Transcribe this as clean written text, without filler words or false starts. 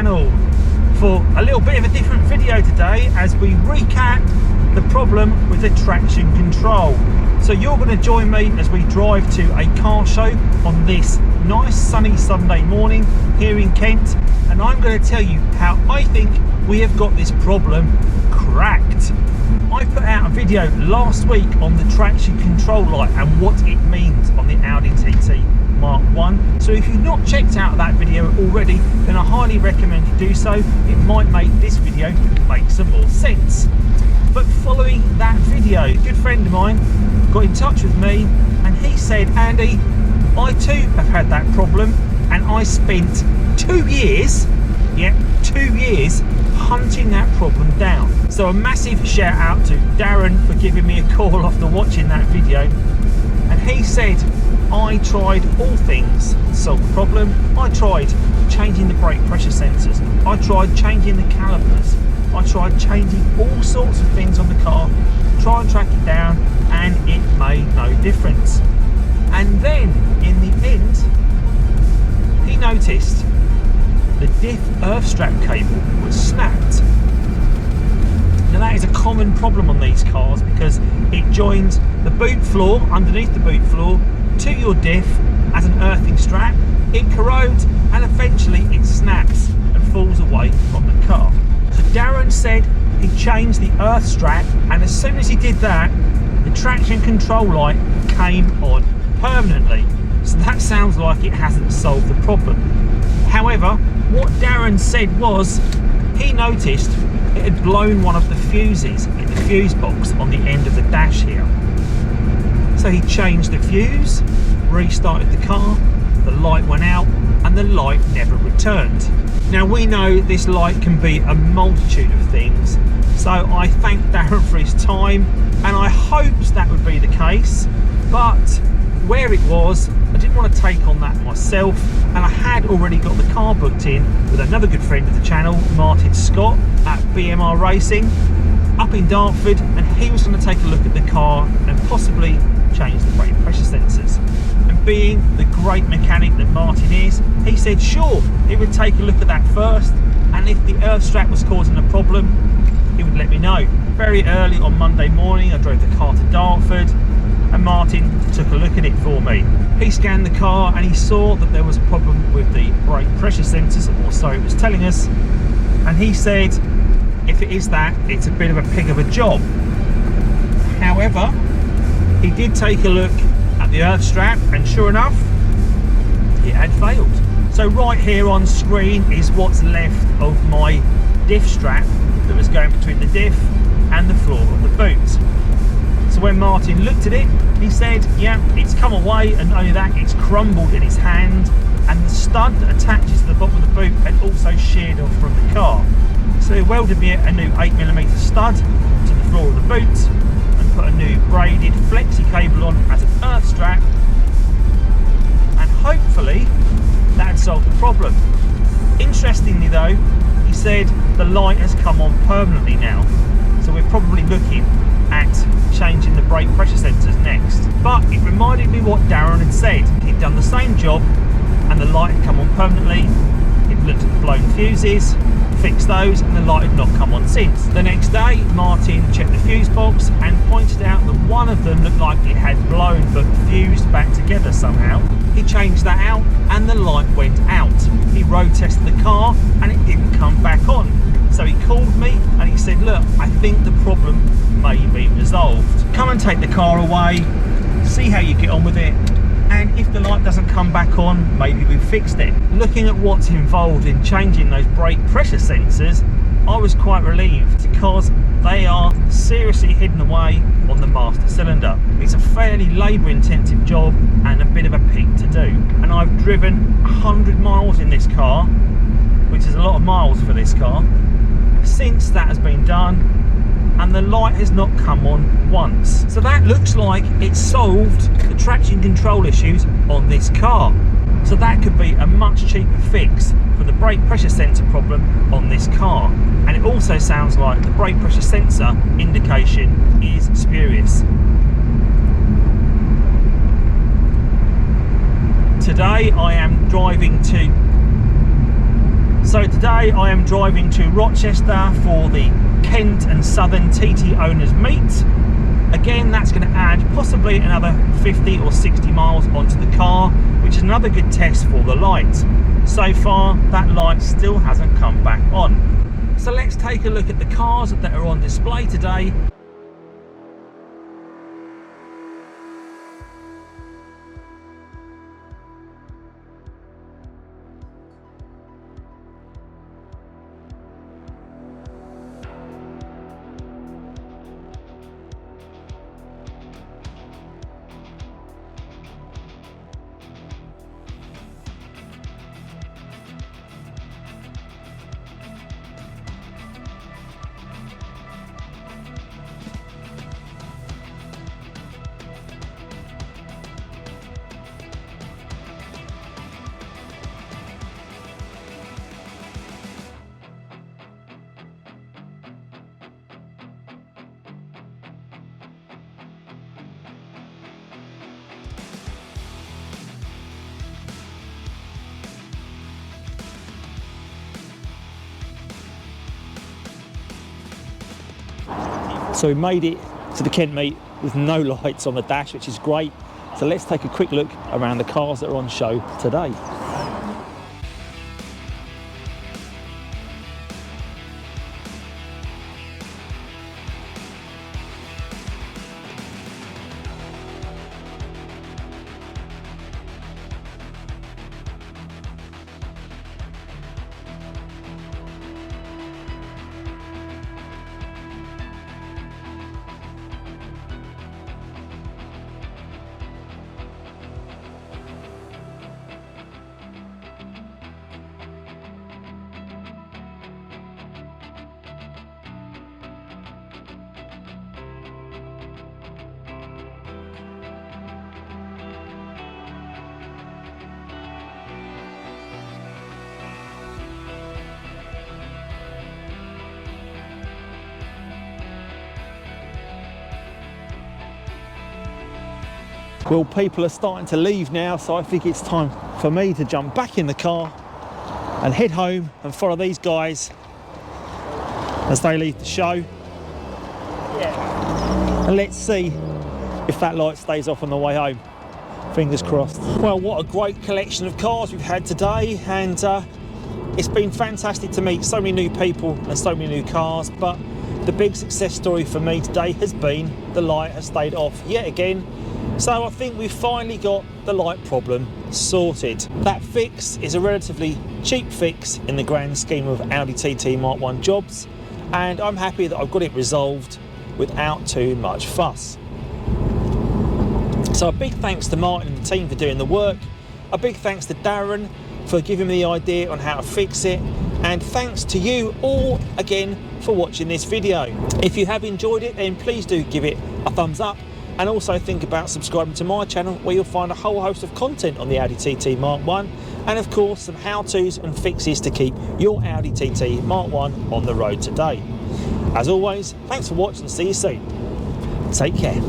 channel for a little bit of a different video today as we recap the problem with the traction control. So you're going to join me as we drive to a car show on this nice sunny Sunday morning here in Kent, and I'm going to tell you how I think we have got this problem cracked. I put out a video last week on the traction control light and what it means on the Audi TT Mk1. So if you've not checked out that video already, then I highly recommend you do so. It might make this video make some more sense. But following that video, a good friend of mine got in touch with me and he said, Andy, I too have had that problem, and I spent 2 years, 2 years hunting that problem down. So a massive shout out to Darren for giving me a call after watching that video. And he said, I tried all things to solve the problem. I tried changing the brake pressure sensors. I tried changing the calipers. I tried changing all sorts of things on the car, try and track it down, and it made no difference. And then in the end, he noticed the diff earth strap cable was snapped. Now that is a common problem on these cars because it joins the boot floor, underneath the boot floor, to your diff as an earthing strap. It corrodes and eventually it snaps and falls away from the car. So Darren said he changed the earth strap, and as soon as he did that, the traction control light came on permanently. So that sounds like it hasn't solved the problem. However, what Darren said was he noticed it had blown one of the fuses in the fuse box on the end of the dash here. So he changed the fuse, restarted the car, the light went out, and the light never returned. Now we know this light can be a multitude of things, so I thank Darren for his time, and I hoped that would be the case, but where it was, I didn't want to take on that myself, and I had already got the car booked in with another good friend of the channel, Martin Scott at BMR Racing up in Dartford, and he was going to take a look at the car and possibly change the brake pressure sensors. And being the great mechanic that Martin is, he said sure, he would take a look at that first, and if the earth strap was causing a problem, he would let me know. Very early on Monday morning, I drove the car to Dartford, and Martin took a look at it for me. He scanned the car and he saw that there was a problem with the brake pressure sensors, or so it was telling us, and he said if it is that, it's a bit of a pig of a job. However, he did take a look at the earth strap, and sure enough, it had failed. So right here on screen is what's left of my diff strap that was going between the diff and the floor of the boot. So when Martin looked at it, he said, yeah, it's come away, and only that, it's crumbled in his hand, and the stud that attaches to the bottom of the boot had also sheared off from the car. So he welded me a new 8mm stud to the floor of the boot and put a new braided flexi cable on as an earth strap, and hopefully that had solved the problem. Interestingly though, he said the light has come on permanently now, so we're probably looking at changing the brake pressure sensors next. But it reminded me what Darren had said. He'd done the same job and the light had come on permanently. He'd looked at the blown fuses, fixed those, and the light had not come on since. The next day, Martin checked the fuse box and pointed out that one of them looked like it had blown but fused back together somehow. He changed that out and the light went out. He road tested the car and it didn't come back on. So he called me and he said, look, I think the problem may be resolved. Come and take the car away, see how you get on with it, and if the light doesn't come back on, maybe we've fixed it. Looking at what's involved in changing those brake pressure sensors, I was quite relieved because they are seriously hidden away on the master cylinder. It's a fairly labour intensive job and a bit of a pig to do. And I've driven 100 miles in this car, which is a lot of miles for this car, since that has been done, and the light has not come on once. So that looks like it solved the traction control issues on this car. So that could be a much cheaper fix for the brake pressure sensor problem on this car. And it also sounds like the brake pressure sensor indication is spurious. Today I am driving to So today I am driving to Rochester for the Kent and Southern TT Owners Meet. Again, that's going to add possibly another 50 or 60 miles onto the car, which is another good test for the light. So far, that light still hasn't come back on. So let's take a look at the cars that are on display today. So we made it to the Kent meet with no lights on the dash, which is great. So let's take a quick look around the cars that are on show today. Well, people are starting to leave now, so I think it's time for me to jump back in the car and head home and follow these guys as they leave the show. Yeah. And let's see if that light stays off on the way home. Fingers crossed. Well, what a great collection of cars we've had today, and it's been fantastic to meet so many new people and so many new cars, but the big success story for me today has been the light has stayed off yet again. So I think we've finally got the light problem sorted. That fix is a relatively cheap fix in the grand scheme of Audi TT Mk1 jobs, and I'm happy that I've got it resolved without too much fuss. So a big thanks to Martin and the team for doing the work, a big thanks to Darren for giving me the idea on how to fix it, and thanks to you all again for watching this video. If you have enjoyed it, then please do give it a thumbs up, and also think about subscribing to my channel, where you'll find a whole host of content on the Audi TT Mk1, and of course some how-tos and fixes to keep your Audi TT Mk1 on the road today. As always, thanks for watching, see you soon. Take care.